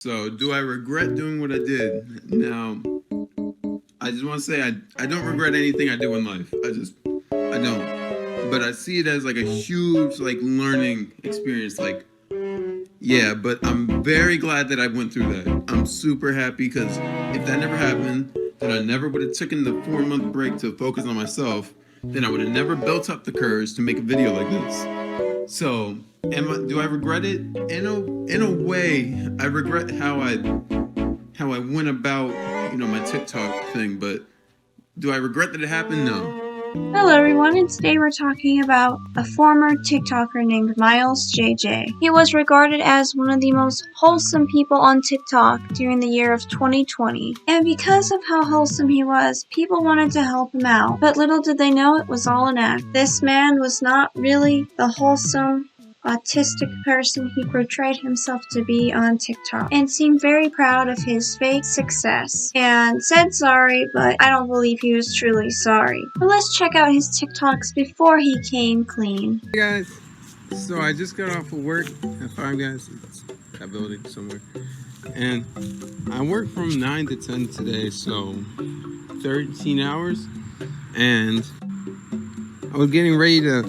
So, do I regret doing what I did? Now, I just want to say I don't regret anything I do in life. I don't. But I see it as like a huge like learning experience. Like, yeah, but I'm very glad that I went through that. I'm super happy because if that never happened, then I never would have taken the 4 month break to focus on myself. Then I would have never built up the courage to make a video like this. So, do I regret it? In a way, I regret how I went about, my TikTok thing, but do I regret that it happened? No. Hello everyone, and today we're talking about a former TikToker named Milezjj. He was regarded as one of the most wholesome people on TikTok during the year of 2020. And because of how wholesome he was, people wanted to help him out. But little did they know it was all an act. This man was not really the wholesome, autistic person he portrayed himself to be on TikTok, and seemed very proud of his fake success and said sorry, but I don't believe he was truly sorry. But let's check out his TikToks before he came clean. Hey guys, so I just got off of work at Five Guys. It's that building somewhere, and I work from 9 to 10 today, so 13 hours, and I was getting ready to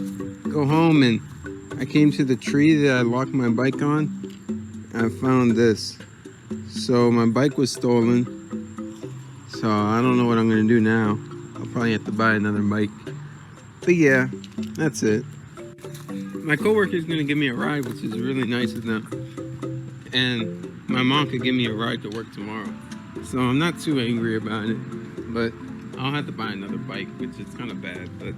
go home, and I came to the tree that I locked my bike on, and I found this. So my bike was stolen, so I don't know what I'm gonna do now. I'll probably have to buy another bike. But yeah, that's it. My coworker is gonna give me a ride, which is really nice of them. And my mom could give me a ride to work tomorrow. So I'm not too angry about it, but I'll have to buy another bike, which is kind of bad, but...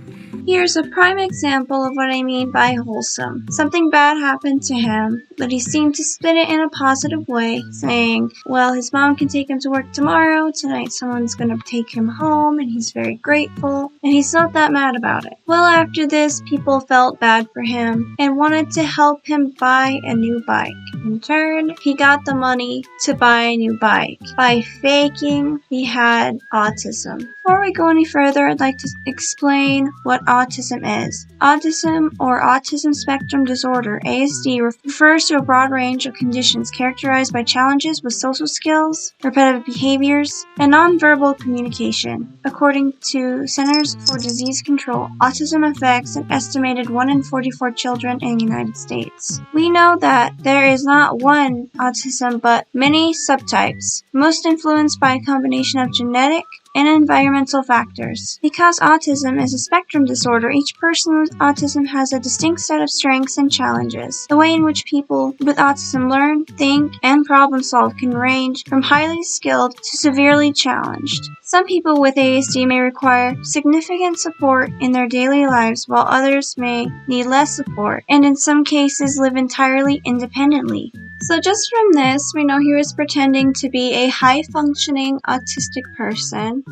Here's a prime example of what I mean by wholesome. Something bad happened to him, but he seemed to spin it in a positive way, saying, well, his mom can take him to work tomorrow, tonight someone's gonna take him home, and he's very grateful, and he's not that mad about it. Well, after this, people felt bad for him, and wanted to help him buy a new bike. In turn, he got the money to buy a new bike by faking he had autism. Before we go any further, I'd like to explain what autism is. Autism, or autism spectrum disorder, ASD, refers to a broad range of conditions characterized by challenges with social skills, repetitive behaviors, and nonverbal communication. According to Centers for Disease Control, autism affects an estimated 1 in 44 children in the United States. We know that there is not one autism, but many subtypes, most influenced by a combination of genetic and environmental factors. Because autism is a spectrum disorder, each person with autism has a distinct set of strengths and challenges. The way in which people with autism learn, think, and problem solve can range from highly skilled to severely challenged. Some people with ASD may require significant support in their daily lives, while others may need less support, and in some cases live entirely independently. So just from this, we know he was pretending to be a high-functioning autistic person.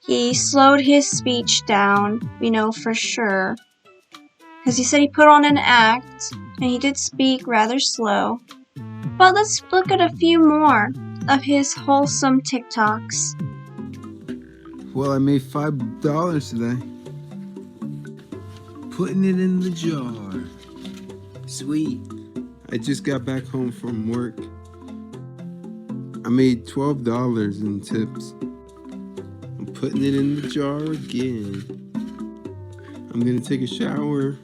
He slowed his speech down, we know for sure, because he said he put on an act, and he did speak rather slow. But let's look at a few more of his wholesome TikToks. Well, I made $5 today. Putting it in the jar. Sweet. I just got back home from work. I made $12 in tips. I'm putting it in the jar again. I'm gonna take a shower.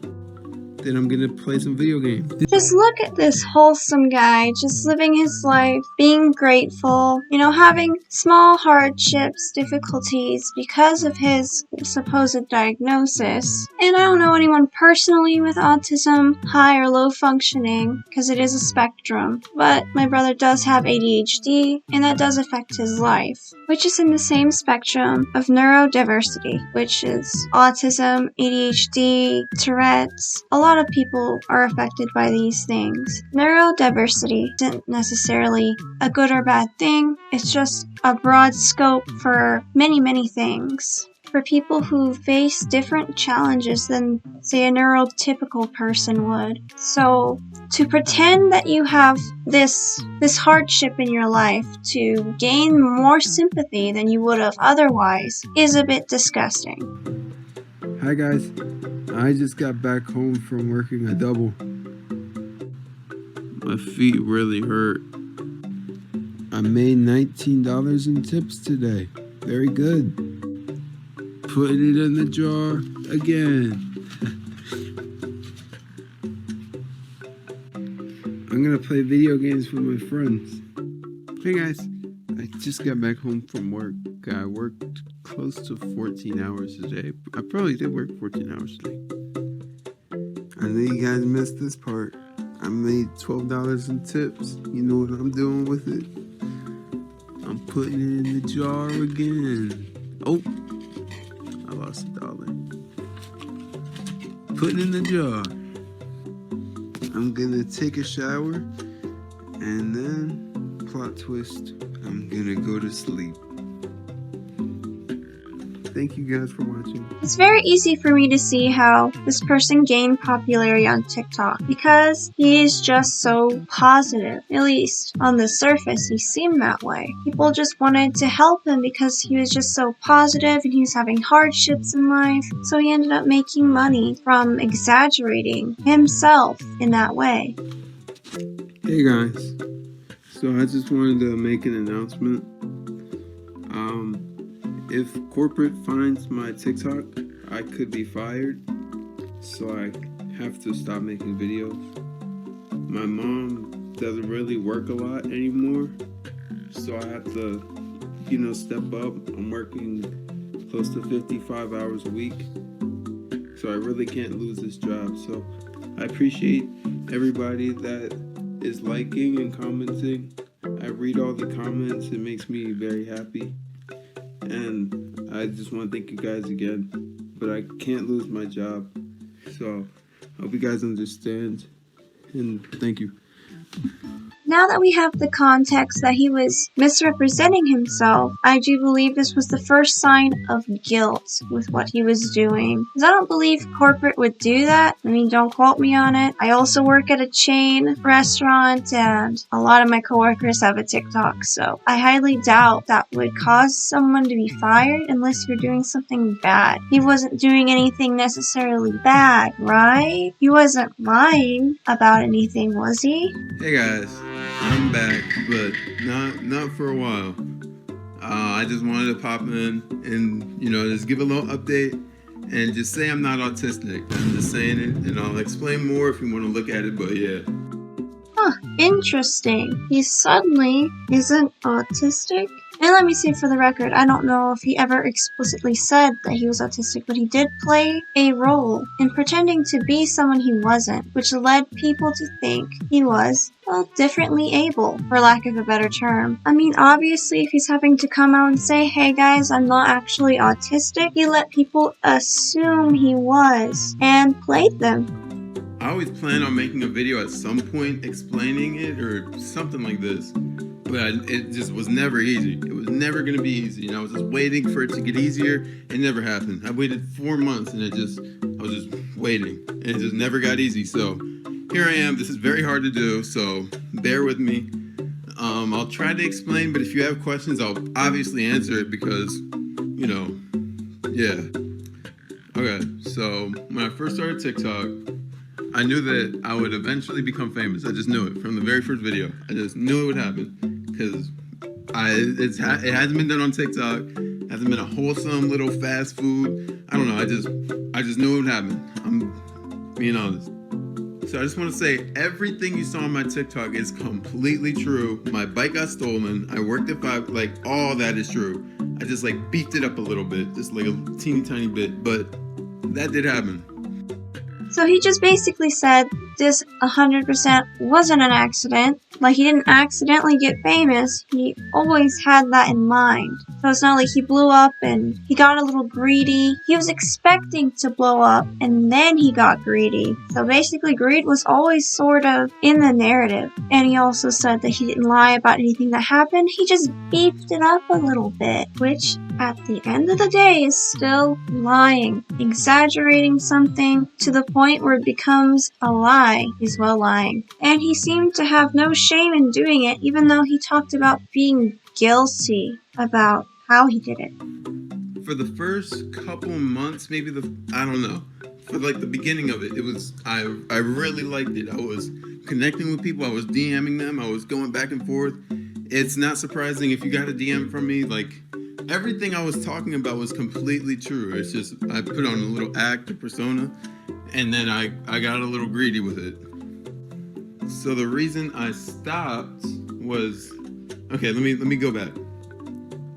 Then I'm gonna play some video games. Just look at this wholesome guy, just living his life, being grateful, having small hardships, difficulties because of his supposed diagnosis. And I don't know anyone personally with autism, high or low functioning, because it is a spectrum. But my brother does have ADHD, and that does affect his life, which is in the same spectrum of neurodiversity, which is autism, ADHD, Tourette's. A lot of people are affected by these things. Neurodiversity isn't necessarily a good or bad thing. It's just a broad scope for many, many things. For people who face different challenges than, say, a neurotypical person would. So, to pretend that you have this hardship in your life to gain more sympathy than you would have otherwise is a bit disgusting. Hi guys, I just got back home from working a double. My feet really hurt. I made $19 in tips today. Very good. Putting it in the jar again. I'm gonna play video games with my friends. Hey guys, I just got back home from work. I worked close to 14 hours today. I probably did work 14 hours today. I know you guys missed this part. I made $12 in tips. You know what I'm doing with it? I'm putting it in the jar again. Oh, I lost $1. Putting it in the jar. I'm gonna take a shower and then, plot twist, I'm gonna go to sleep. Thank you guys for watching. It's very easy for me to see how this person gained popularity on TikTok because he's just so positive. At least on the surface, he seemed that way. People just wanted to help him because he was just so positive and he was having hardships in life. So he ended up making money from exaggerating himself in that way. Hey guys, so I just wanted to make an announcement. If corporate finds my TikTok, I could be fired, so I have to stop making videos. My mom doesn't really work a lot anymore, so I have to, step up. I'm working close to 55 hours a week, so I really can't lose this job. So I appreciate everybody that is liking and commenting. I read all the comments. It makes me very happy. And I just want to thank you guys again. But I can't lose my job. So I hope you guys understand. And thank you. Now that we have the context that he was misrepresenting himself, I do believe this was the first sign of guilt with what he was doing. Because I don't believe corporate would do that. I mean, don't quote me on it. I also work at a chain restaurant and a lot of my coworkers have a TikTok, so I highly doubt that would cause someone to be fired unless you're doing something bad. He wasn't doing anything necessarily bad, right? He wasn't lying about anything, was he? Hey guys. I'm back, but not for a while. I just wanted to pop in and, just give a little update and just say I'm not autistic. I'm just saying it, and I'll explain more if you want to look at it, but yeah. Huh, interesting. He suddenly isn't autistic? And let me say for the record, I don't know if he ever explicitly said that he was autistic, but he did play a role in pretending to be someone he wasn't, which led people to think he was, well, differently able, for lack of a better term. I mean, obviously, if he's having to come out and say, hey guys, I'm not actually autistic, he let people assume he was, and played them. I always plan on making a video at some point explaining it or something like this, but it just was never easy. It was never going to be easy. I was just waiting for it to get easier. It never happened. I waited 4 months and I was just waiting. It just never got easy. So here I am. This is very hard to do, so bear with me. I'll try to explain, but if you have questions, I'll obviously answer it because, yeah. Okay, so when I first started TikTok, I knew that I would eventually become famous. I just knew it from the very first video. I just knew it would happen because it hasn't been done on TikTok. It hasn't been a wholesome little fast food. I don't know. I just knew it would happen. I'm being honest. So I just want to say everything you saw on my TikTok is completely true. My bike got stolen. I worked at 5. Like all that is true. I just beefed it up a little bit, just like a teeny tiny bit, but that did happen. So he just basically said this 100% wasn't an accident. Like, he didn't accidentally get famous. He always had that in mind. So it's not like he blew up and he got a little greedy. He was expecting to blow up and then he got greedy. So basically, greed was always sort of in the narrative. And he also said that he didn't lie about anything that happened. He just beefed it up a little bit, which at the end of the day is still lying. Exaggerating something to the point where it becomes a lie is well lying. And he seemed to have no shame in doing it, even though he talked about being guilty about how he did it. For the first couple months, maybe I don't know. For the beginning of it, I really liked it. I was connecting with people. I was DMing them. I was going back and forth. It's not surprising if you got a DM from me. Like, everything I was talking about was completely true. It's just I put on a little act, a persona, and then I got a little greedy with it. So the reason I stopped was, okay, let me go back.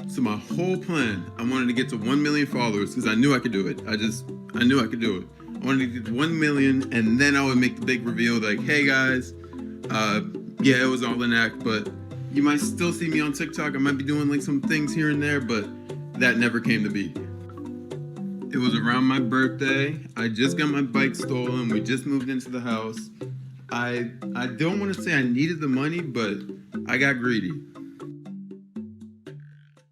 So my whole plan, I wanted to get to 1 million followers because I knew I could do it. I knew I could do it. I wanted to get to 1 million, and then I would make the big reveal like, hey guys, yeah, it was all an act, but you might still see me on TikTok. I might be doing like some things here and there, but that never came to be. It was around my birthday. I just got my bike stolen. We just moved into the house. I don't want to say I needed the money, but I got greedy.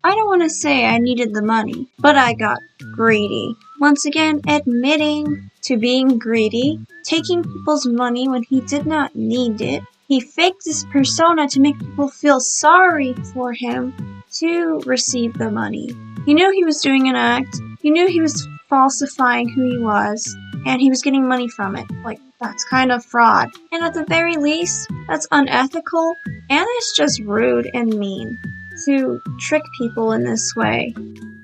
I don't want to say I needed the money, but I got greedy. Once again, admitting to being greedy, taking people's money when he did not need it. He faked this persona to make people feel sorry for him to receive the money. He knew he was doing an act. He knew he was falsifying who he was, and he was getting money from it. Like, that's kind of fraud. And at the very least, that's unethical, and it's just rude and mean to trick people in this way.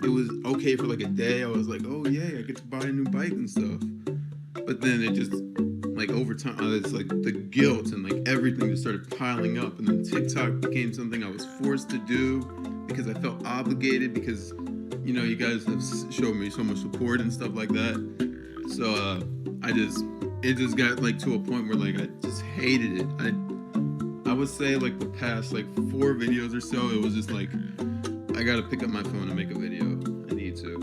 It was okay for like a day. I was like, oh yeah, I get to buy a new bike and stuff. But then it just, like, over time, it's like the guilt and like everything just started piling up. And then TikTok became something I was forced to do because I felt obligated because, you know, you guys have showed me so much support and stuff like that. So it just got like to a point where like I just hated it. I would say like the past like 4 videos or so, it was just like, I gotta pick up my phone and make a video. I need to.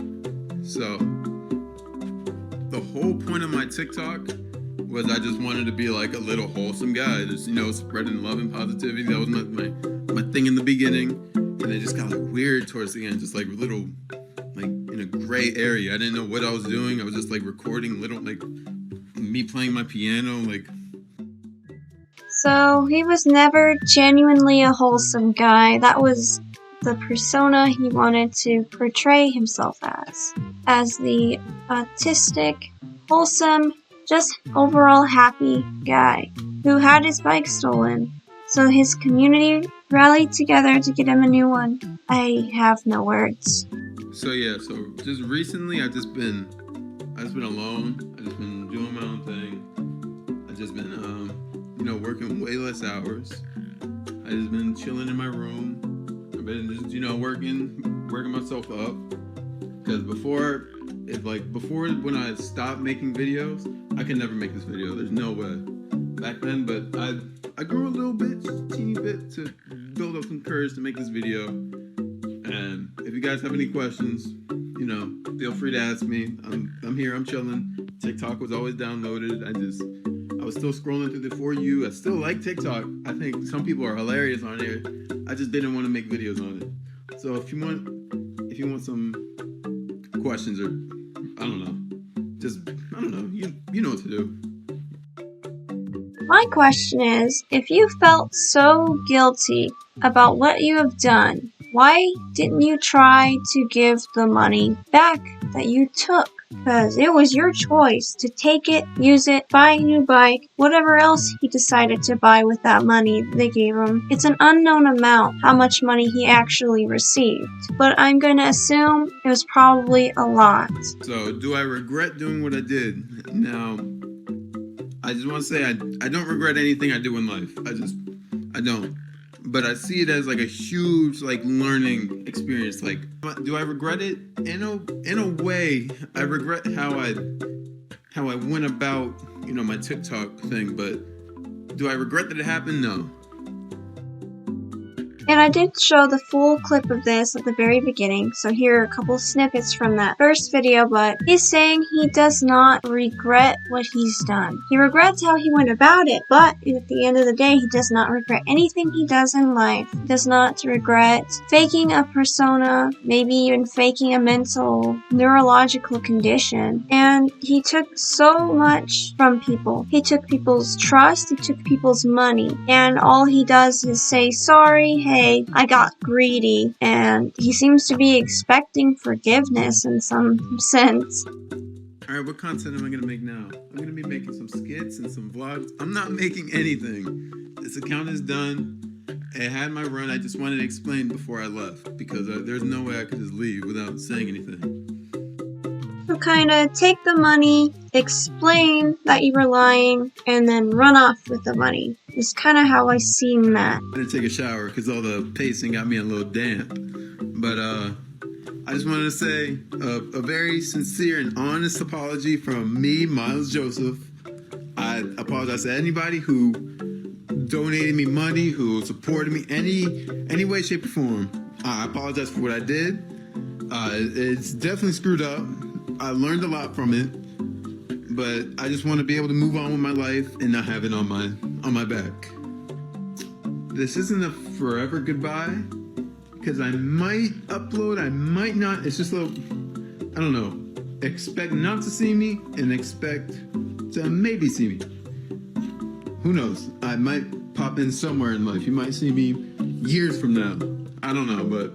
So the whole point of my TikTok was I just wanted to be like a little wholesome guy, just, you know, spreading love and positivity. That was my thing in the beginning, and it just got like weird towards the end, just like little, like in a gray area. I didn't know what I was doing. I was just like recording little, like me playing my piano, like. So he was never genuinely a wholesome guy. That was the persona he wanted to portray himself as the autistic, wholesome, just overall happy guy who had his bike stolen. So his community rallied together to get him a new one. I have no words. So yeah, so just recently I've just been alone. I've just been doing my own thing. I've just been you know, working way less hours. I've just been chilling in my room. I've been just, you know, working myself up. Because before when I stopped making videos, I could never make this video. There's no way. Back then, but I grew a little bit, just a teeny bit, to build up some courage to make this video. And if you guys have any questions, you know, feel free to ask me. I'm here, I'm chilling. TikTok was always downloaded. I was still scrolling through the For You. I still like TikTok. I think some people are hilarious on here. I just didn't want to make videos on it. So if you want some questions, or I don't know, you know what to do. My question is, if you felt so guilty about what you have done, why didn't you try to give the money back that you took? Because it was your choice to take it, use it, buy a new bike, whatever else he decided to buy with that money they gave him. It's an unknown amount how much money he actually received, but I'm going to assume it was probably a lot. So, do I regret doing what I did? Now, I just want to say I don't regret anything I do in life. I don't. But I see it as like a huge like learning experience. Like, do I regret it? In a way, I regret how I went about, you know, my TikTok thing. But do I regret that it happened? No. And I did show the full clip of this at the very beginning, so here are a couple snippets from that first video, but he's saying he does not regret what he's done. He regrets how he went about it, but at the end of the day, he does not regret anything he does in life. He does not regret faking a persona, maybe even faking a mental, neurological condition. And he took so much from people. He took people's trust, he took people's money, and all he does is say, sorry, hey, I got greedy, and he seems to be expecting forgiveness in some sense. Alright, what content am I going to make now? I'm going to be making some skits and some vlogs. I'm not making anything. This account is done. it had my run. I just wanted to explain before I left because there's no way I could just leave without saying anything. So kind of take the money, explain that you were lying, and then run off with the money. Is kind of how I seen that. I didn't take a shower because all the pacing got me a little damp. But I just wanted to say a very sincere and honest apology from me, Miles Joseph. I apologize to anybody who donated me money, who supported me any way, shape, or form. I apologize for what I did. It's definitely screwed up. I learned a lot from it, but I just want to be able to move on with my life and not have it on my back. This isn't a forever goodbye, because I might upload, I might not. It's just a little, I don't know. Expect not to see me and expect to maybe see me. Who knows? I might pop in somewhere in life. You might see me years from now. I don't know, but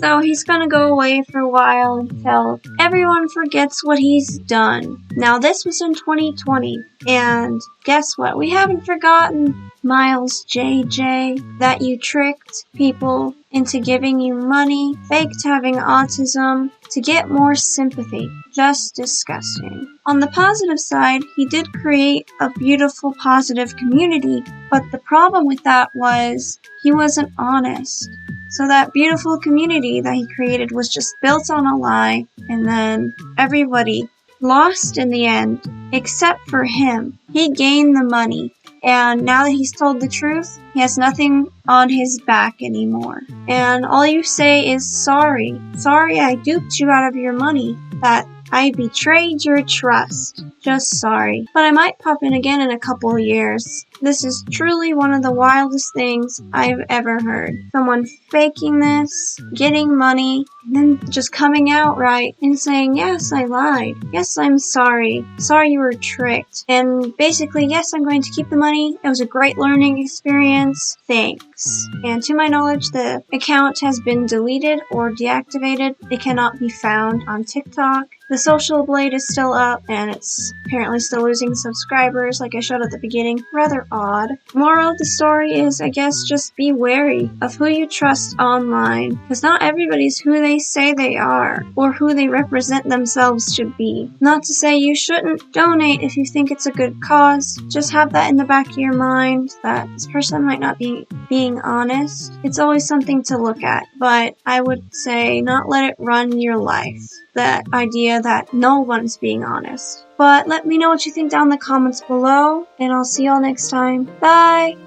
So he's gonna go away for a while until everyone forgets what he's done. Now this was in 2020, and guess what? We haven't forgotten, Miles JJ, that you tricked people into giving you money, faked having autism, to get more sympathy. Just disgusting. On the positive side, he did create a beautiful, positive community, but the problem with that was he wasn't honest. So that beautiful community that he created was just built on a lie, and then everybody lost in the end, except for him. He gained the money, and now that he's told the truth, he has nothing on his back anymore. And all you say is sorry. Sorry I duped you out of your money, that I betrayed your trust. Just sorry. But I might pop in again in a couple of years. This is truly one of the wildest things I've ever heard. Someone faking this, getting money, and then just coming out right and saying, yes, I lied. Yes, I'm sorry. Sorry you were tricked. And basically, yes, I'm going to keep the money. It was a great learning experience. Thanks. And to my knowledge, the account has been deleted or deactivated. It cannot be found on TikTok. The social blade is still up, and it's apparently still losing subscribers, like I showed at the beginning. Rather odd. Moral of the story is, I guess, just be wary of who you trust online, because not everybody's who they say they are, or who they represent themselves to be. Not to say you shouldn't donate if you think it's a good cause. Just have that in the back of your mind, that this person might not be being honest. It's always something to look at, but I would say not let it run your life. That idea that no one's being honest. But let me know what you think down in the comments below, and I'll see y'all next time. Bye!